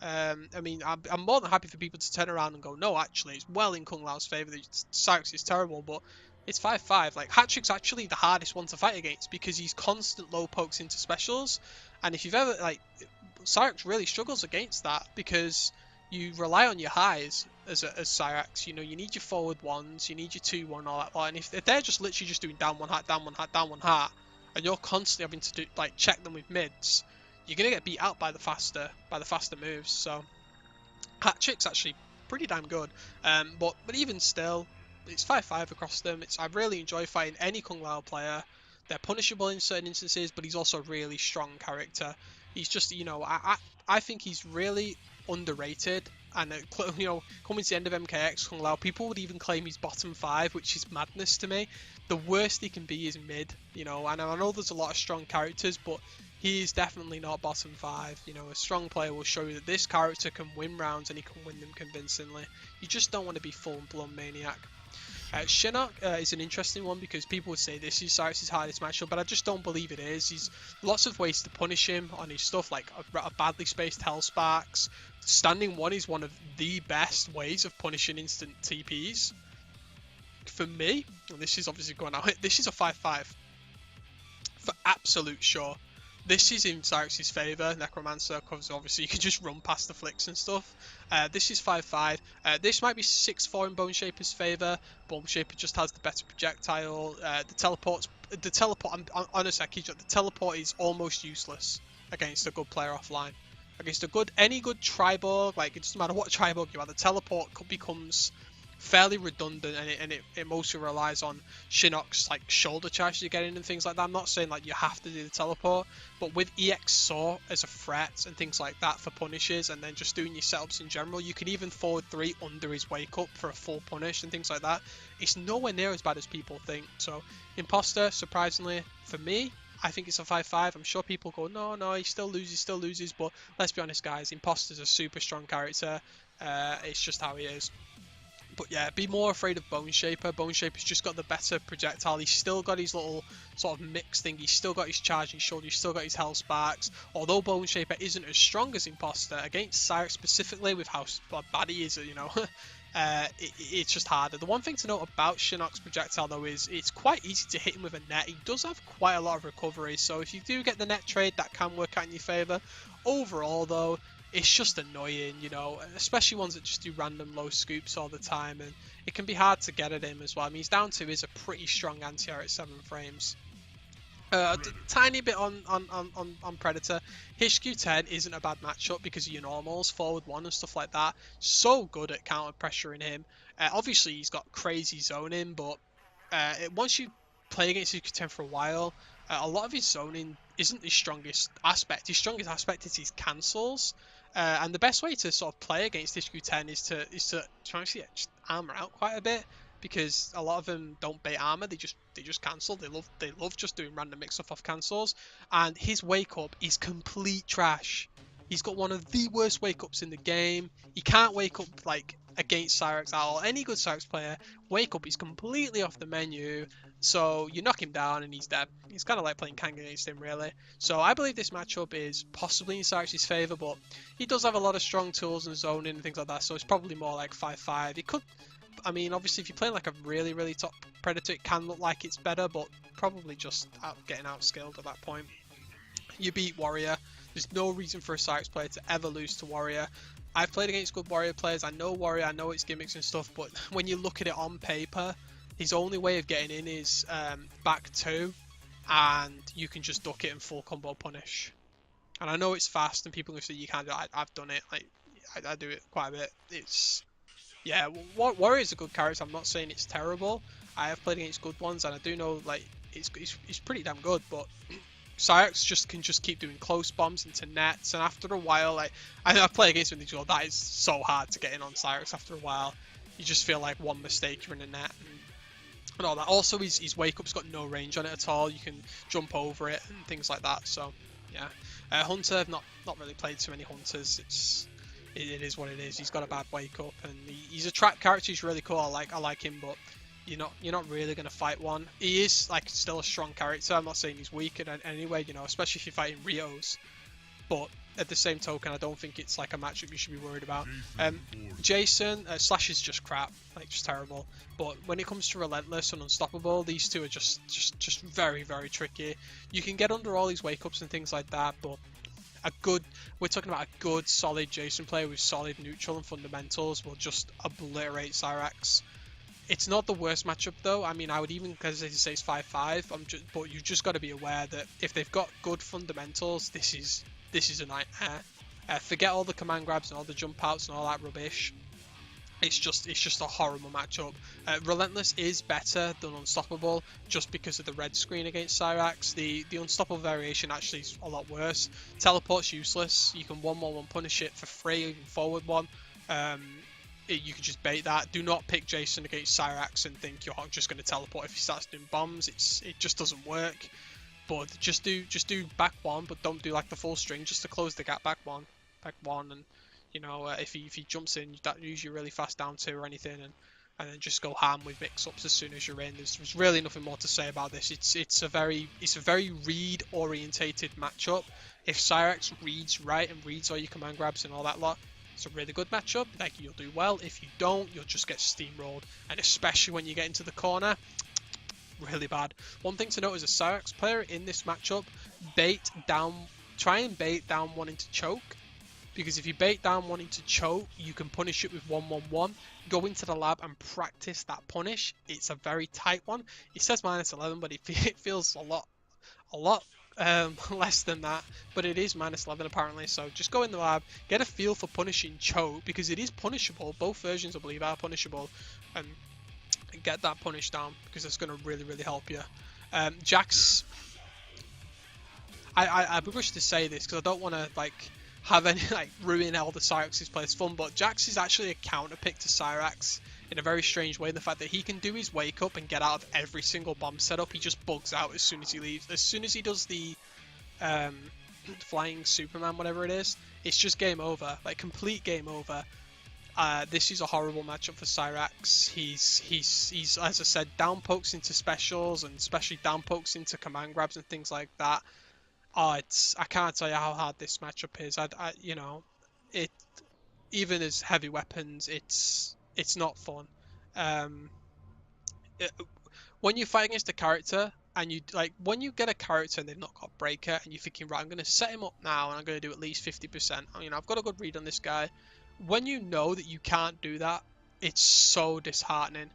I mean, I'm more than happy for people to turn around and go, no, actually, it's well in Kung Lao's favour. Cyrax is terrible, but it's 5-5. Like, Hat-Trick's actually the hardest one to fight against because he's constant low pokes into specials, and if you've ever, like, Cyrax really struggles against that because you rely on your highs as Cyrax. You know, you need your forward ones, you need your 2-1, all that lot, and if they're just literally just doing down one hat, down one hat, down one hat, and you're constantly having to do, like, check them with mids, you're gonna get beat out by the faster moves. So Hat-Trick's actually pretty damn good. But even still, it's 5-5 across them. I really enjoy fighting any Kung Lao player. They're punishable in certain instances, but he's also a really strong character. He's just, you know, I think he's really underrated. And you know, coming to the end of MKX Kung Lao, people would even claim he's bottom 5, which is madness to me. The worst he can be is mid, you know. And I know there's a lot of strong characters, but he's definitely not bottom 5. You know, a strong player will show you that this character can win rounds and he can win them convincingly. You just don't want to be full-blown maniac. Shinnok is an interesting one because people would say this is Cyrax's hardest matchup, but I just don't believe it is. He's lots of ways to punish him on his stuff, like a badly spaced Hellsparks. Standing 1 is one of the best ways of punishing instant TPs. For me, and this is obviously going out, this is a 5-5. For absolute sure. This is in Cyrax's favour, Necromancer, because obviously you can just run past the flicks and stuff. This is 5-5. This might be 6-4 in Bone Shaper's favour. Bone Shaper just has the better projectile. The teleport, honestly, I kid you, the teleport is almost useless against a good player offline. Against any good Triborg, like, it doesn't matter what Triborg you are, the teleport becomes fairly redundant, and it mostly relies on Shinnok's like shoulder charge you get in and things like that. I'm not saying like you have to do the teleport, but with EX Saw as a threat and things like that for punishes, and then just doing your setups in general, you can even forward 3 under his wake up for a full punish and things like that. It's nowhere near as bad as people think. So Imposter, surprisingly for me, I think it's a 5-5. I'm sure people go, no, he still loses, but let's be honest, guys, Imposter's a super strong character. It's just how he is. But yeah, be more afraid of Bone Shaper. Bone Shaper's just got the better projectile. He's still got his little sort of mix thing. He's still got his charging shoulder. He's still got his Hellsparks. Although Bone Shaper isn't as strong as Imposter, against Cyrax specifically, with how bad he is, you know, it's just harder. The one thing to note about Shinnok's projectile, though, is it's quite easy to hit him with a net. He does have quite a lot of recovery, so if you do get the net trade, that can work out in your favour. Overall, though, it's just annoying, you know, especially ones that just do random low scoops all the time, and it can be hard to get at him as well. I mean, he's down to is a pretty strong anti-air at 7 frames. Tiny bit on Predator. HQ10 isn't a bad matchup because of your normals, forward 1 and stuff like that. So good at counter pressuring him. Obviously, he's got crazy zoning, but once you play against HQ10 for a while, a lot of his zoning isn't his strongest aspect. His strongest aspect is his cancels. And the best way to sort of play against HQ10 is to try to just armor out quite a bit, because a lot of them don't bait armor. They just cancel. They love just doing random mix stuff off cancels. And his wake up is complete trash. He's got one of the worst wake ups in the game. He can't wake up like against Cyrax at all. Any good Cyrax player, wake up is completely off the menu. So you knock him down and he's dead. It's kind of like playing Kang against him, really. So I believe this matchup is possibly in Cyrax's favour, but he does have a lot of strong tools and zoning and things like that, so it's probably more like 5-5. It could, I mean, obviously if you're playing like a really, really top Predator, it can look like it's better, but probably just getting outskilled at that point. You beat Warrior. There's no reason for a Cyrax player to ever lose to Warrior. I've played against good Warrior players. I know Warrior, I know its gimmicks and stuff, but when you look at it on paper, his only way of getting in is back 2, and you can just duck it and full combo punish. And I know it's fast, and people can say you can't do it. I've done it. Like, I do it quite a bit. It's yeah, Warrior's a good character. I'm not saying it's terrible. I have played against good ones, and I do know like it's pretty damn good. But Cyrax can just keep doing close bombs into nets, and after a while, like I play against him and go, that is so hard to get in on Cyrax. After a while, you just feel like one mistake you're in a net and all that. Also, his wake up's got no range on it at all. You can jump over it and things like that. So yeah, Hunter, I've not really played too many Hunters. It is what it is. He's got a bad wake up, and he's a trap character. He's really cool. I like him, but you're not really gonna fight one. He is like still a strong character. I'm not saying he's weak in any way, especially if you're fighting Rios. But at the same token, I don't think it's like a matchup you should be worried about. Jason, Slash is just crap, like just terrible. But when it comes to Relentless and Unstoppable, these two are just very, very tricky. You can get under all these wake ups and things like that, but we're talking about a good, solid Jason player with solid neutral and fundamentals will just obliterate Cyrax. It's not the worst matchup though. I mean, I would even say it's 5-5. But you've just got to be aware that if they've got good fundamentals, this is a nightmare. Forget all the command grabs and all the jump outs and all that rubbish. It's just a horrible matchup. Relentless is better than Unstoppable just because of the red screen against Cyrax. The Unstoppable variation actually is a lot worse. Teleport's useless. You can 1-1-1 punish it for free, even forward one. You can just bait that. Do not pick Jason against Cyrax and think you're just going to teleport if he starts doing bombs. It just doesn't work. But just do back one, but don't do like the full string just to close the gap back one, and if he jumps in, that usually really fast down two or anything, and then just go ham with mix-ups as soon as you're in. There's really nothing more to say about this. It's a very read orientated matchup. If Cyrax reads right and reads all your command grabs and all that lot, it's a really good matchup. Like, you'll do well. If you don't, you'll just get steamrolled, and especially when you get into the corner, really bad. One thing to note as a Cyrax player in this matchup, try and bait down wanting to choke, because if you bait down wanting to choke, you can punish it with 1-1-1. Go into the lab and practice that punish. It's a very tight one. It says -11, but it feels a lot less than that, but it is -11 apparently. So just go in the lab, get a feel for punishing choke, because it is punishable. Both versions I believe are punishable, and get that punish down, because it's going to really help you. Jax, I wish to say this because I don't want to have any ruin all the Cyrax's players' fun, but Jax is actually a counter pick to Cyrax in a very strange way. The fact that he can do his wake up and get out of every single bomb setup, he just bugs out as soon as he leaves. As soon as he does the flying Superman, whatever it is, it's just game over, like complete game over. This is a horrible matchup for Cyrax. He's as I said, down pokes into specials, and especially down pokes into command grabs and things like that. I can't tell you how hard this matchup is. Even as heavy weapons, it's not fun. When you fight against a character, and when you get a character and they've not got breaker, and you're thinking, right, I'm going to set him up now, and I'm going to do at least 50%. I've got a good read on this guy. When you know that you can't do that, it's so disheartening.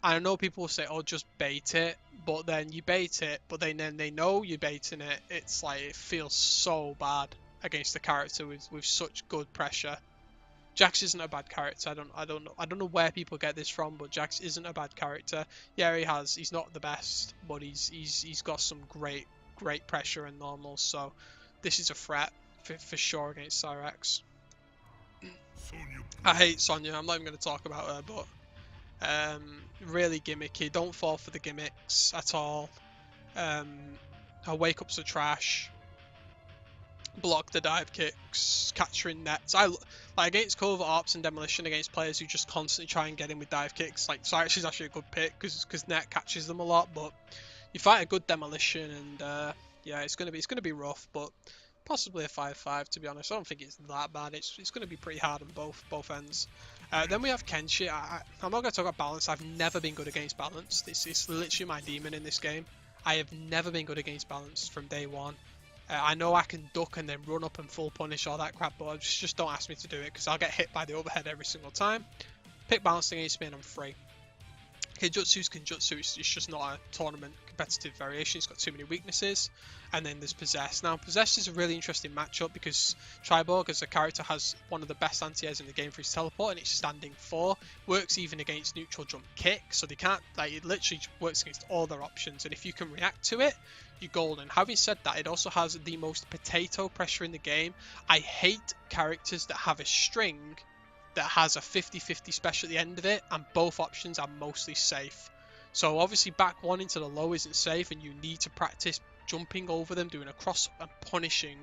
I know people will say, oh, just bait it, but then you bait it, but then they know you're baiting it. It's like, it feels so bad against a character with such good pressure. Jax isn't a bad character. I don't know where people get this from, but Jax isn't a bad character. Yeah, he's not the best, but he's got some great pressure and normals. So this is a threat for sure against Cyrax. I hate Sonya. I'm not even going to talk about her, but really gimmicky. Don't fall for the gimmicks at all. Her wake ups are trash. Block the dive kicks, capturing nets. Against covert ops and demolition, against players who just constantly try and get in with dive kicks. Cyrax is actually a good pick because net catches them a lot. But you fight a good demolition, and yeah, it's gonna be rough, but possibly a 5-5 to be honest. I don't think it's that bad. It's gonna be pretty hard on both ends. Then we have Kenshi. I'm not gonna talk about balance. I've never been good against balance. It's literally my demon in this game. I have never been good against balance from day one. I know I can duck and then run up and full punish all that crap, but just don't ask me to do it because I'll get hit by the overhead every single time. Pick balance against me and I'm free. Kenjutsu's Kenjutsu, it's just not a tournament competitive variation. It's got too many weaknesses. And then there's Possess. Now, Possess is a really interesting matchup because Triborg as a character has one of the best anti-airs in the game for his teleport, and it's standing 4. Works even against neutral jump kick, so they can't, like, it literally works against all their options, and if you can react to it, you're golden. Having said that, it also has the most potato pressure in the game. I hate characters that have a string that has a 50-50 special at the end of it, and both options are mostly safe. So obviously back 1 into the low isn't safe, and you need to practice jumping over them, doing a cross and punishing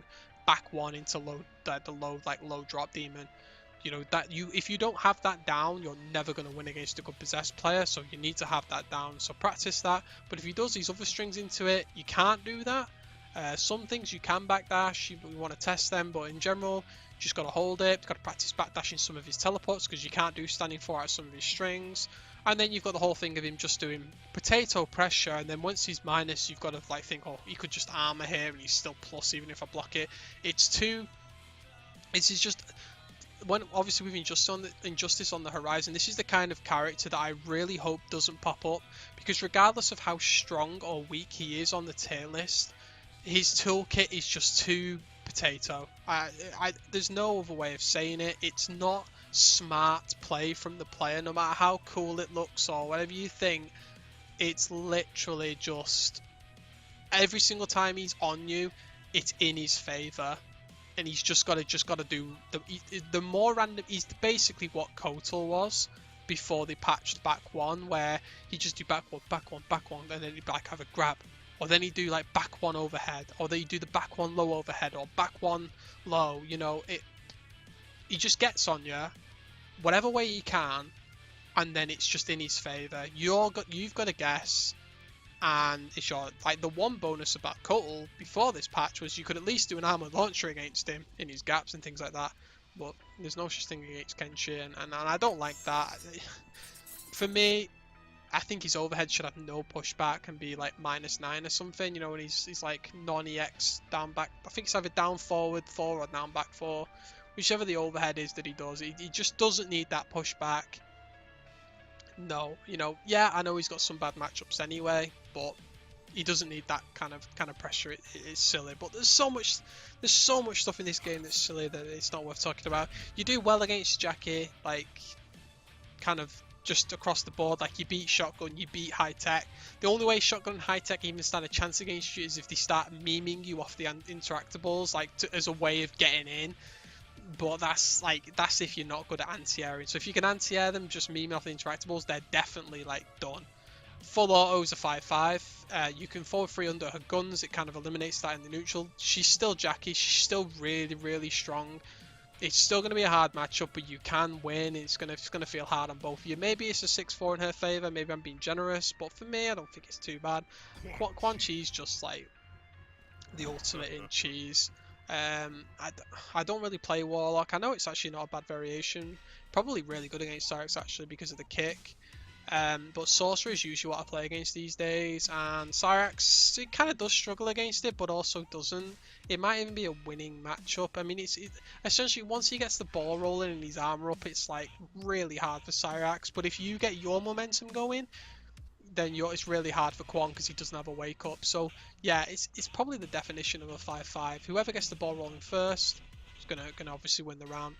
back 1 into low drop demon. You know that if you don't have that down, you're never going to win against a good possessed player, so you need to have that down. So practice that. But if he does these other strings into it, you can't do that. Some things you can backdash, you want to test them, but in general, you just got to hold it. Got to practice backdashing some of his teleports because you can't do standing 4 out of some of his strings. And then you've got the whole thing of him just doing potato pressure, and then once he's minus, you've got to like think, oh, he could just armor here and he's still plus even if I block it. It's just when obviously with Injustice on the horizon, this is the kind of character that I really hope doesn't pop up, because regardless of how strong or weak he is on the tier list, his toolkit is just too potato. There's no other way of saying it. It's not smart play from the player, no matter how cool it looks or whatever you think. It's literally just every single time he's on you, it's in his favor, and he's just got to do the more random. He's basically what Kotal was before they patched back 1, where he just do back 1, and then he'd like have a grab, or then he'd do like back 1 overhead, or then he'd do the back 1 low overhead, or back 1 low. You know, he just gets on you whatever way he can, and then it's just in his favor. You've got to guess, and it's your like the one bonus about Kotal before this patch was you could at least do an armor launcher against him in his gaps and things like that. But there's no such thing against Kenshi, and I don't like that. For me, I think his overhead should have no pushback and be like -9 or something. You know, when he's like non-EX down back. I think it's either down forward 4 or down back 4. Whichever the overhead is that he does, he just doesn't need that pushback. No, you know, yeah, I know he's got some bad matchups anyway, but he doesn't need that kind of pressure. It's silly, but there's so much stuff in this game that's silly that it's not worth talking about. You do well against Jackie, like kind of just across the board. Like you beat Shotgun, you beat High Tech. The only way Shotgun and High Tech even stand a chance against you is if they start memeing you off the interactables, like as a way of getting in. But that's if you're not good at anti-airing. So if you can anti-air them, just meme off the interactables, they're definitely like done. Full autos are 5-5. You can forward 3 under her guns. It kind of eliminates that in the neutral. She's still Jackie. She's still really, really strong. It's still going to be a hard matchup, but you can win. It's gonna feel hard on both of you. Maybe it's a 6-4 in her favor. Maybe I'm being generous, but for me, I don't think it's too bad. Quan Chi's just like the ultimate in cheese. I don't really play Warlock. I know it's actually not a bad variation. Probably really good against Cyrax actually because of the kick. But Sorcerer is usually what I play against these days, and Cyrax, it kind of does struggle against it, but also doesn't. It might even be a winning matchup. I mean, it's essentially once he gets the ball rolling and his armor up, it's like really hard for Cyrax. But if you get your momentum going, then it's really hard for Quan because he doesn't have a wake up. So yeah, it's probably the definition of a 5-5. Whoever gets the ball rolling first is gonna obviously win the round.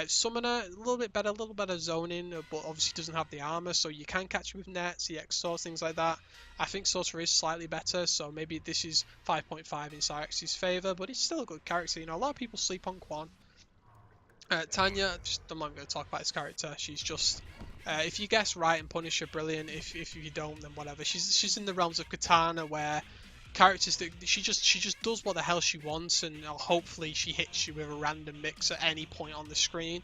Summoner, a little bit better zoning, but obviously doesn't have the armor, so you can catch him with nets, EX swords, things like that. I think Sorcerer is slightly better, so maybe this is 5.5 in Cyrax's favor, but he's still a good character. You know, a lot of people sleep on Quan. Tanya, I'm not going to talk about his character. She's just, if you guess right and punish her, brilliant. If you don't, then whatever. She's in the realms of Katana, where characters that she just does what the hell she wants, and hopefully she hits you with a random mix at any point on the screen.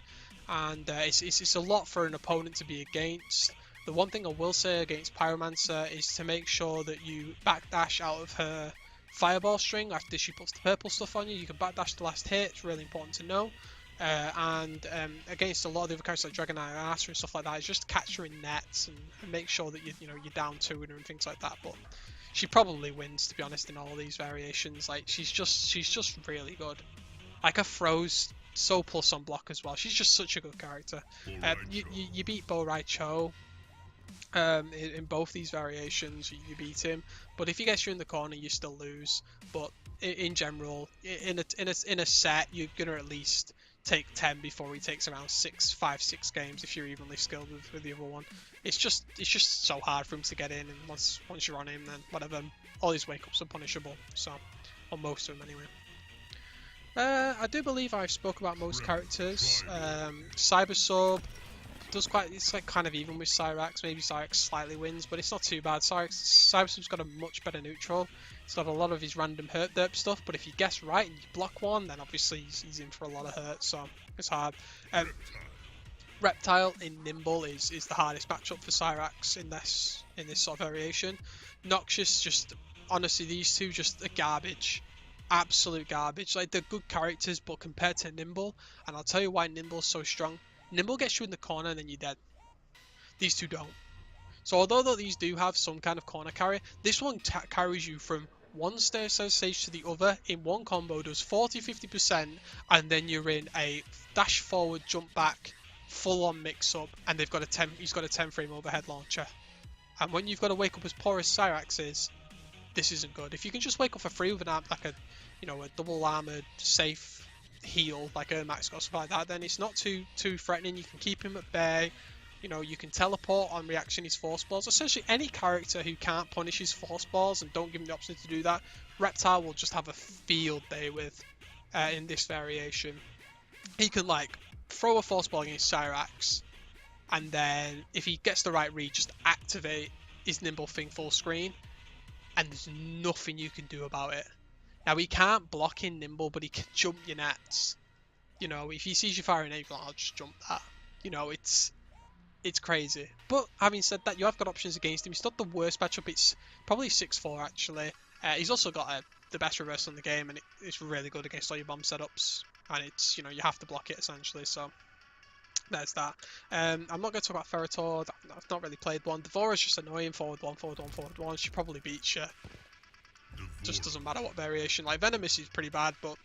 And it's a lot for an opponent to be against. The one thing I will say against Pyromancer is to make sure that you backdash out of her fireball string after she puts the purple stuff on you. You can backdash the last hit. It's really important to know. And against a lot of the other characters like Dragon Eye Arthur and stuff like that, is just catch her in nets and make sure that you're down 2 in her and things like that. But she probably wins, to be honest, in all of these variations. Like she's just really good. Like her throws so plus on block as well. She's just such a good character. You beat Bo Rai Cho, In both these variations, you beat him, but if he gets you in the corner, you still lose. But in general, in a set, you're gonna at least take 10 before he takes around 5, 6 games if you're evenly skilled with the other one. It's just so hard for him to get in, and once you're on him, then whatever. All his wake ups are punishable, so or most of them anyway. I do believe I've spoke about most characters. Cyber Sub does it's like kind of even with Cyrax. Maybe Cyrax slightly wins, but it's not too bad. Cybersub's got a much better neutral. He's got a lot of his random hurt derp stuff, but if you guess right and you block one, then obviously he's in for a lot of hurt, so it's hard. Reptile in Nimble is the hardest matchup for Cyrax in this sort of variation. Noxious, just honestly, these two just are garbage. Absolute garbage. Like, they're good characters, but compared to Nimble, and I'll tell you why Nimble's so strong. Nimble gets you in the corner and then you're dead. These two don't. So although these do have some kind of corner carry, this one carries you from one stage to the other in one combo, does 40-50%, and then you're in a dash forward, jump back, full on mix up, and he's got a 10 frame overhead launcher. And when you've got to wake up as poor as Cyrax is, this isn't good. If you can just wake up for free with an arm, like a double armored safe heal like Ermax got, stuff like that, then it's not too threatening. You can keep him at bay. You can teleport on reaction his force balls. Essentially any character who can't punish his force balls and don't give him the option to do that, Reptile will just have a field day with in this variation. He can like throw a force ball against Cyrax, and then if he gets the right read, just activate his nimble thing full screen, and there's nothing you can do about it. Now, he can't block in Nimble, but he can jump your nets. If he sees you firing an I'll just jump that. It's crazy. But having said that, you have got options against him. He's not the worst matchup. It's probably 6-4, actually. He's also got the best reversal in the game, and it's really good against all your bomb setups. And it's, you have to block it, essentially, so there's that. I'm not going to talk about Ferrotor. I've not really played one. Devora's just annoying. Forward one, forward one, forward one. She probably beats you. Just doesn't matter what variation. Like, Venomous is pretty bad, but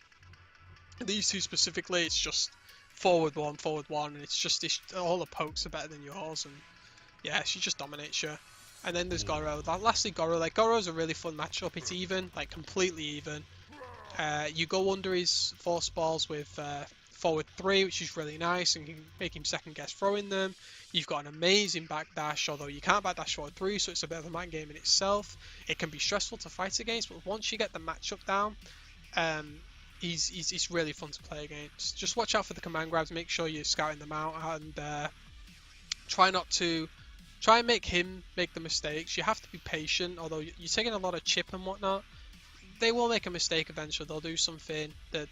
these two specifically, it's just forward one, and it's all the pokes are better than yours, and yeah, she just dominates you. And then there's Goro. Lastly, Goro. Like, Goro's a really fun matchup. It's even, like, completely even. You go under his force balls with forward 3, which is really nice, and you can make him second guess throwing them. You've got an amazing backdash, although you can't backdash forward 3, so it's a bit of a mind game in itself. It can be stressful to fight against, but once you get the matchup down, he's really fun to play against. Just watch out for the command grabs, make sure you're scouting them out, and try and make him make the mistakes. You have to be patient, although you're taking a lot of chip and whatnot. They will make a mistake eventually. They'll do something that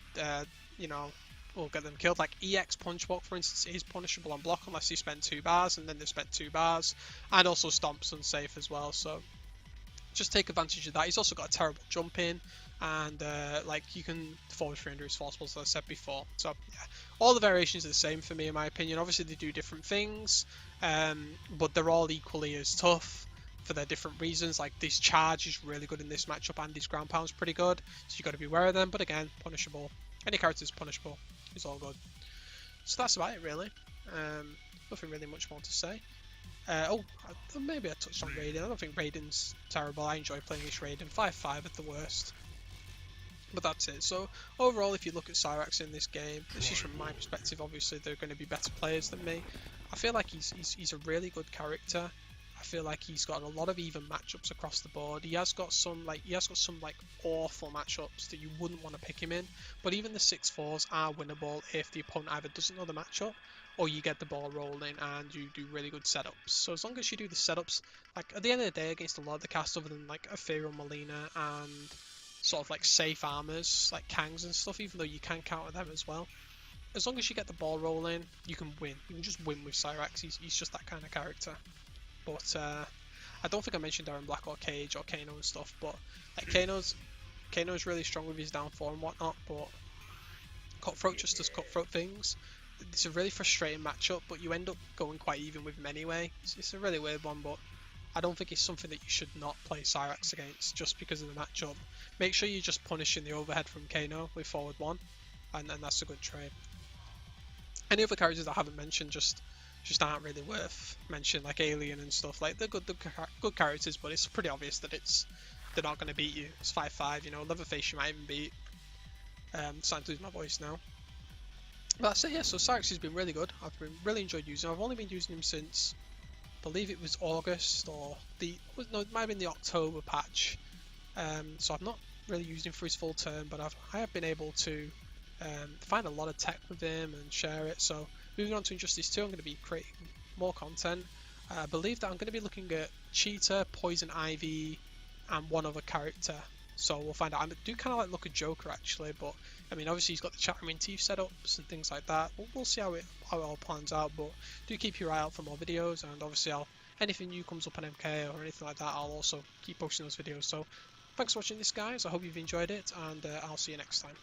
will get them killed. Like EX Punch Walk, for instance, is punishable on block unless you spend 2 bars, and then they spent 2 bars, and also Stomp's unsafe as well, so just take advantage of that. He's also got a terrible jump in, and like, you can forward 300 his force balls, as I said before. So yeah, all the variations are the same for me, in my opinion. Obviously they do different things, but they're all equally as tough for their different reasons. Like, this charge is really good in this matchup, and his ground pound is pretty good, so you got to be aware of them. But again, punishable. Any character is punishable. It's all good. So that's about it, really. Nothing really much more to say. Maybe I touched on Raiden. I don't think Raiden's terrible. I enjoy playing this Raiden. 5-5 at the worst. But that's it. So overall, if you look at Cyrax in this game, this is from my perspective. Obviously, they're going to be better players than me. I feel like he's a really good character. I feel like he's got a lot of even matchups across the board. He has got some awful matchups that you wouldn't want to pick him in. But even the 6-4s are winnable if the opponent either doesn't know the matchup, or you get the ball rolling and you do really good setups. So as long as you do the setups, like, at the end of the day, against a lot of the cast other than like Ethereal Molina and sort of like safe armors like Kangs and stuff, even though you can counter them as well, as long as you get the ball rolling, you can win. You can just win with Cyrax. He's just that kind of character. But I don't think I mentioned Darren Black or Cage or Kano and stuff, but like, Kano's really strong with his down 4 and whatnot, but Cutthroat just does cutthroat things. It's a really frustrating matchup, but you end up going quite even with him anyway. It's a really weird one, but I don't think it's something that you should not play Cyrax against just because of the matchup. Make sure you're just punishing the overhead from Kano with forward 1, and that's a good trade. Any other characters I haven't mentioned, just just aren't really worth mentioning, like Alien and stuff. Like they're good characters, but it's pretty obvious that they're not going to beat you. It's 5-5, you know. Leatherface you might even beat. Starting to lose my voice now. But that's it, yeah. So Cyrax has been really good. I've been really enjoyed using him. I've only been using him since, I believe it was August or it might have been the October patch. So I've not really used him for his full term, but I have been able to find a lot of tech with him and share it. So moving on to Injustice 2, I'm going to be creating more content. I believe that I'm going to be looking at Cheetah, Poison Ivy, and one other character. So we'll find out. I do kind of like look at Joker actually, but I mean obviously he's got the chattering teeth setups and things like that. We'll see how it all plans out. But do keep your eye out for more videos, and obviously anything new comes up on MK or anything like that, I'll also keep posting those videos. So thanks for watching this, guys. I hope you've enjoyed it, and I'll see you next time.